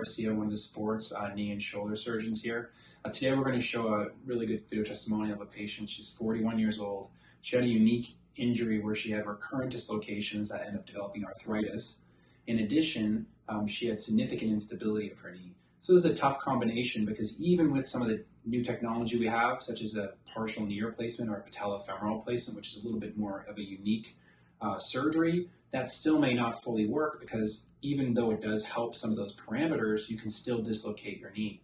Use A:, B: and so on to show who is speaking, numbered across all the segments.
A: Garcia, one of the sports knee and shoulder surgeons here. Today we're going to show a really good video testimonial of a patient. She's 41 years old. She had a unique injury where she had recurrent dislocations that ended up developing arthritis. In addition, she had significant instability of her knee. So this is a tough combination because even with some of the new technology we have, such as a partial knee replacement or a patellofemoral replacement, which is a little bit more of a unique surgery, that still may not fully work because even though it does help some of those parameters, you can still dislocate your knee.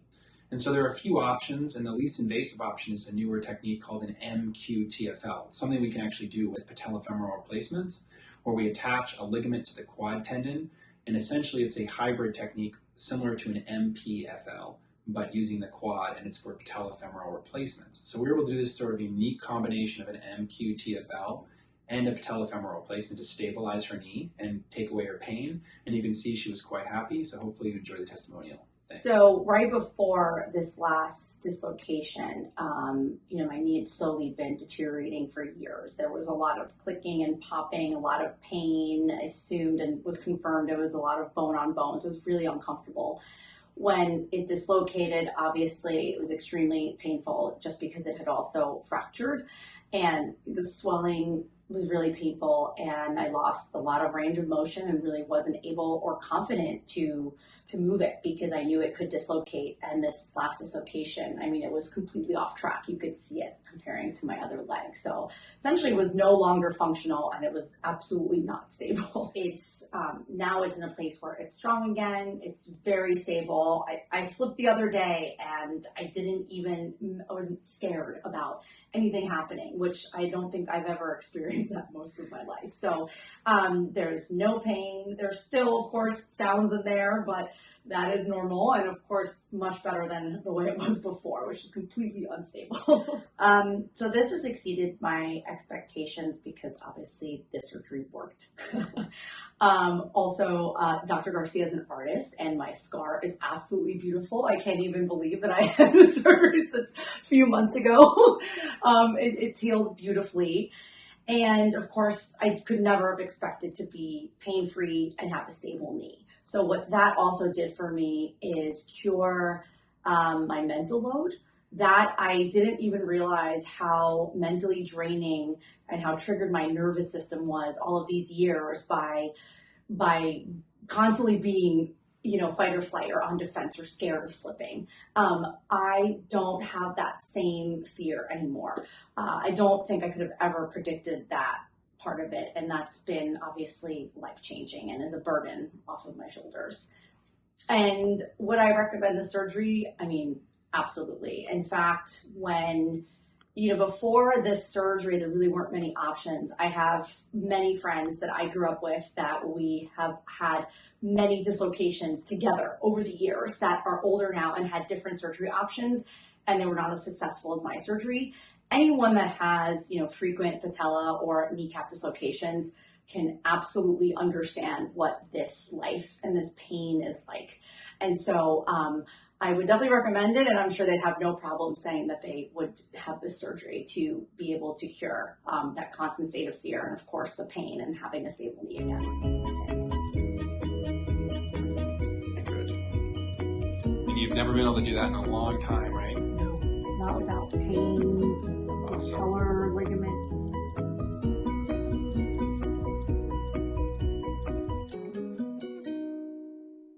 A: And so there are a few options, and the least invasive option is a newer technique called an MQTFL. It's something we can actually do with patellofemoral replacements, where we attach a ligament to the quad tendon, and essentially it's a hybrid technique similar to an MPFL, but using the quad, and it's for patellofemoral replacements. So we were able to do this sort of unique combination of an MQTFL and a patellofemoral replacement to stabilize her knee and take away her pain. And you can see she was quite happy, so hopefully you enjoy the testimonial. Thanks.
B: So right before this last dislocation, my knee had slowly been deteriorating for years. There was a lot of clicking and popping, a lot of pain. I assumed and was confirmed it was a lot of bone on bone. So it was really uncomfortable. When it dislocated, obviously it was extremely painful just because it had also fractured, and the swelling was really painful, and I lost a lot of range of motion and really wasn't able or confident to move it because I knew it could dislocate. And this last dislocation, I mean, it was completely off track. You could see it comparing to my other leg. So essentially it was no longer functional, and it was absolutely not stable. It's now it's in a place where it's strong again. It's very stable. I slipped the other day, and I wasn't scared about anything happening, which I don't think I've ever experienced that most of my life. So there's no pain. There's still, of course, sounds in there, but that is normal, and of course much better than the way it was before, which is completely unstable. So this has exceeded my expectations because obviously this surgery worked. Also, Dr. Garcia is an artist, and my scar is absolutely beautiful. I can't even believe that I had the surgery such a few months ago. It's healed beautifully. And of course, I could never have expected to be pain-free and have a stable knee. So what that also did for me is cure my mental load. That I didn't even realize how mentally draining and how triggered my nervous system was all of these years by constantly being, fight or flight or on defense or scared of slipping. I don't have that same fear anymore. I don't think I could have ever predicted that part of it, and that's been obviously life-changing and is a burden off of my shoulders. And would I recommend the surgery? I mean, absolutely. In fact, when before this surgery, there really weren't many options. I have many friends that I grew up with that we have had many dislocations together over the years that are older now and had different surgery options, and they were not as successful as my surgery. Anyone that has, frequent patella or kneecap dislocations can absolutely understand what this life and this pain is like. And so I would definitely recommend it, and I'm sure they'd have no problem saying that they would have this surgery to be able to cure that constant state of fear and, of course, the pain and having a stable knee again.
A: Good. And you've never been able to do that in a long time, right?
B: No, not without pain,
A: Awesome.
B: color, ligament